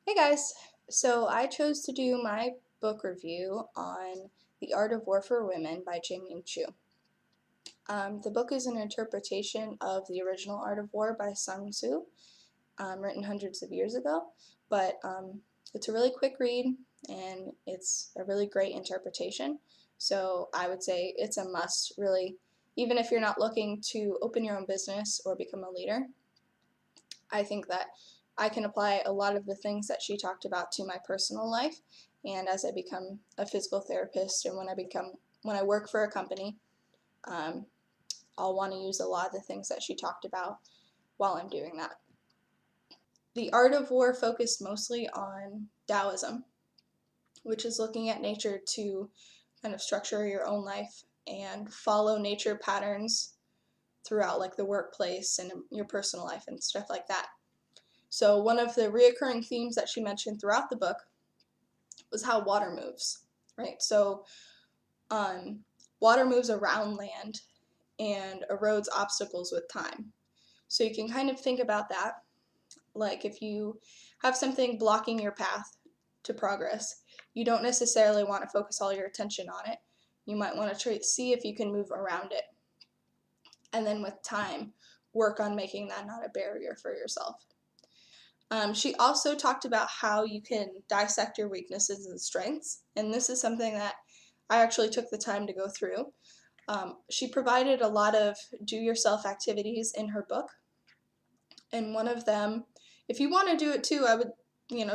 Hey guys! So I chose to do my book review on The Art of War for Women by Jing Chu. The book is an interpretation of the original Art of War by Sun Tzu, written hundreds of years ago, but it's a really quick read and it's a really great interpretation. So I would say it's a must, really, even if you're not looking to open your own business or become a leader. I think that I can apply a lot of the things that she talked about to my personal life, and as I become a physical therapist and when I work for a company, um, I'll want to use a lot of the things that she talked about while I'm doing that. The Art of War focused mostly on Taoism, which is looking at nature to kind of structure your own life and follow nature patterns throughout, like the workplace and your personal life and stuff like that. So one of the reoccurring themes that she mentioned throughout the book was how water moves, right? So um, water moves around land and erodes obstacles with time. So you can kind of think about that, like if you have something blocking your path to progress, you don't necessarily want to focus all your attention on it. You might want to see if you can move around it. And then with time, work on making that not a barrier for yourself. She also talked about how you can dissect your weaknesses and strengths, and this is something that I actually took the time to go through. She provided a lot of do-yourself activities in her book, and one of them, if you want to do it too, I would,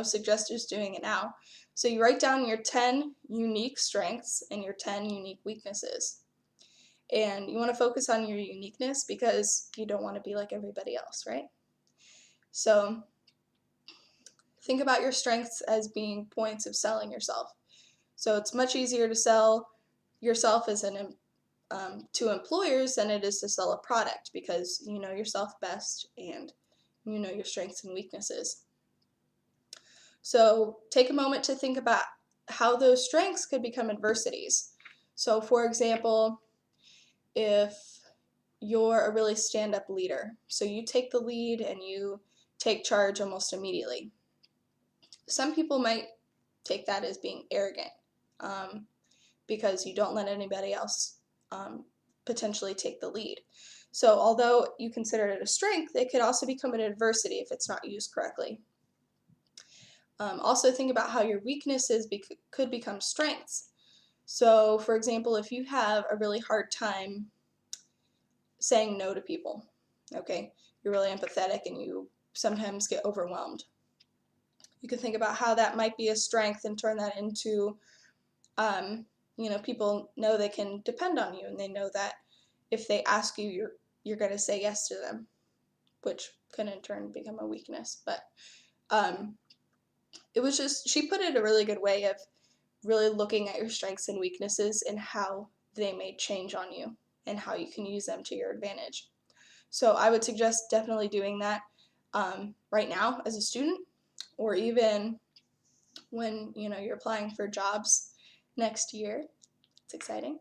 suggest just doing it now. So you write down your 10 unique strengths and your 10 unique weaknesses. And you want to focus on your uniqueness because you don't want to be like everybody else, right? So think about your strengths as being points of selling yourself. So it's much easier to sell yourself as to employers than it is to sell a product because you know yourself best and you know your strengths and weaknesses. So take a moment to think about how those strengths could become adversities. So for example, if you're a really stand-up leader, so you take the lead and you take charge almost immediately. Some people might take that as being arrogant um, because you don't let anybody else um, potentially take the lead. So although you consider it a strength, it could also become an adversity if it's not used correctly. Also think about how your weaknesses could become strengths. So for example, if you have a really hard time saying no to people, okay, you're really empathetic and you sometimes get overwhelmed. You can think about how that might be a strength and turn that into um, people know they can depend on you and they know that if they ask you, you're going to say yes to them, which can in turn become a weakness. But um, it was just, she put it a really good way of really looking at your strengths and weaknesses and how they may change on you and how you can use them to your advantage. So I would suggest definitely doing that right now as a student, or even when you're applying for jobs next year. It's exciting.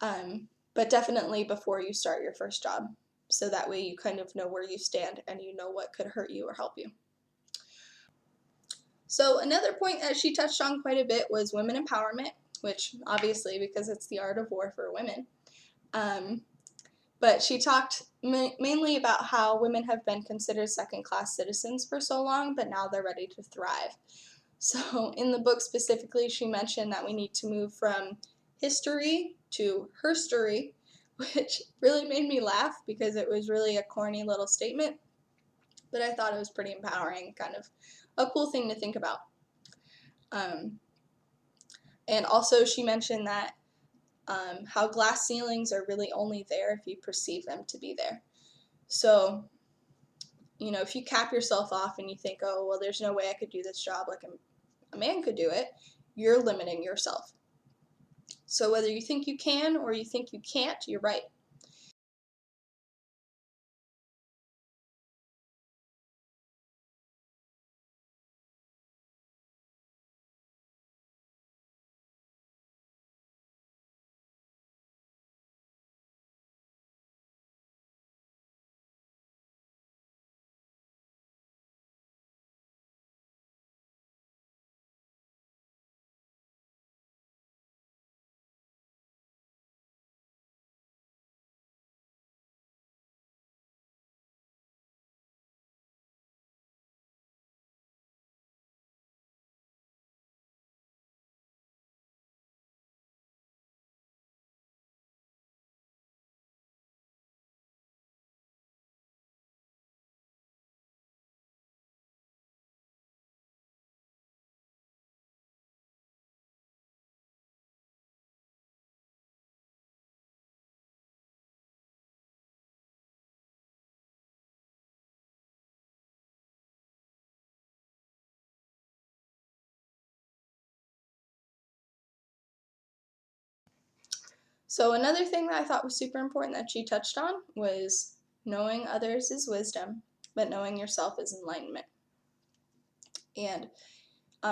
But definitely before you start your first job, so that way you kind of know where you stand and you know what could hurt you or help you. So another point that she touched on quite a bit was women empowerment, which obviously because it's the art of war for women. Um, but she talked mainly about how women have been considered second-class citizens for so long, but now they're ready to thrive. So in the book specifically, she mentioned that we need to move from history to herstory, which really made me laugh because it was really a corny little statement, but I thought it was pretty empowering, kind of a cool thing to think about. Um, and also she mentioned that how glass ceilings are really only there if you perceive them to be there. So, if you cap yourself off and you think, oh, well, there's no way I could do this job like a man could do it, you're limiting yourself. So whether you think you can or you think you can't, you're right. So another thing that I thought was super important that she touched on was knowing others is wisdom, but knowing yourself is enlightenment. And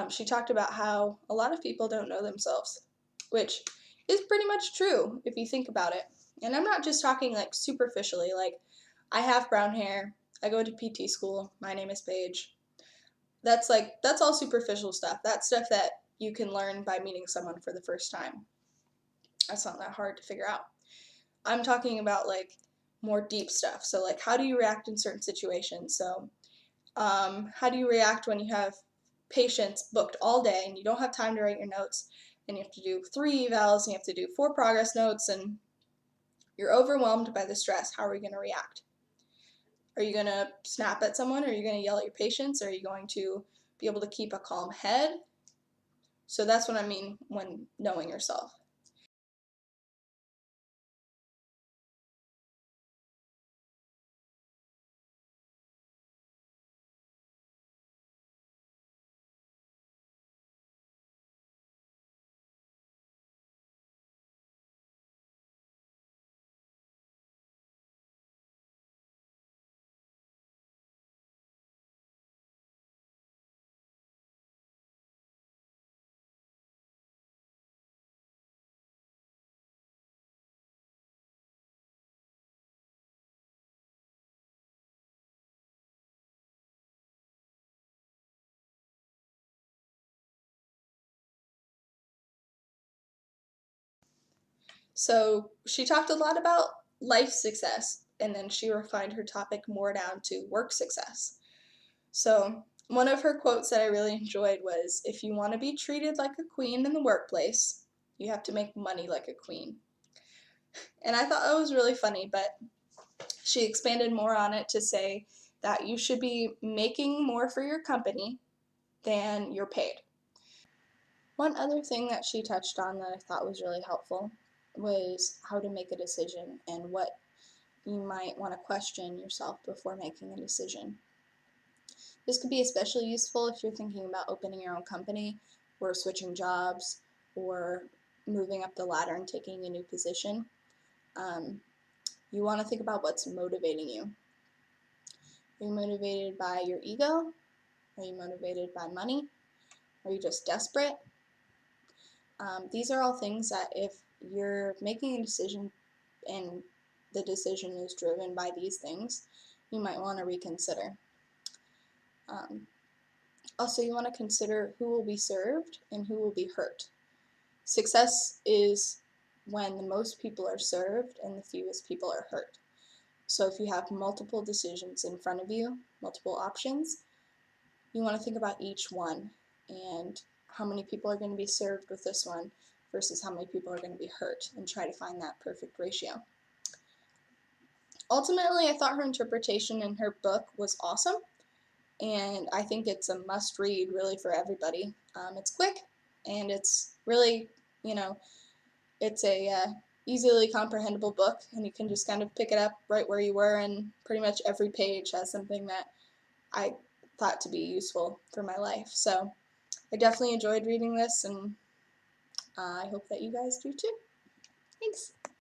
she talked about how a lot of people don't know themselves, which is pretty much true if you think about it. And I'm not just talking like superficially, like I have brown hair, I go to PT school, my name is Paige. That's all superficial stuff. That's stuff that you can learn by meeting someone for the first time. That's not that hard to figure out. I'm talking about like more deep stuff. So like how do you react in certain situations? So how do you react when you have patients booked all day and you don't have time to write your notes and you have to do 3 evals and you have to do 4 progress notes and you're overwhelmed by the stress? How are you going to react? Are you going to snap at someone? Are you going to yell at your patients? Are you going to be able to keep a calm head? So that's what I mean when knowing yourself. So she talked a lot about life success and then she refined her topic more down to work success. So one of her quotes that I really enjoyed was, if you want to be treated like a queen in the workplace, you have to make money like a queen. And I thought that was really funny, but she expanded more on it to say that you should be making more for your company than you're paid. One other thing that she touched on that I thought was really helpful was how to make a decision and what you might want to question yourself before making a decision. This could be especially useful if you're thinking about opening your own company or switching jobs or moving up the ladder and taking a new position. Um, you want to think about what's motivating you. Are you motivated by your ego? Are you motivated by money? Are you just desperate? These are all things that if you're making a decision and the decision is driven by these things, you might want to reconsider. Um, Also, you want to consider who will be served and who will be hurt. Success is when the most people are served and the fewest people are hurt. So if you have multiple decisions in front of you, multiple options, you want to think about each one and how many people are going to be served with this one versus how many people are going to be hurt, and try to find that perfect ratio. Ultimately, I thought her interpretation in her book was awesome, and I think it's a must read really for everybody. It's quick and it's really, you know, it's a easily comprehensible book, and you can just kind of pick it up right where you were, and pretty much every page has something that I thought to be useful for my life. So I definitely enjoyed reading this, and I hope that you guys do too. Thanks.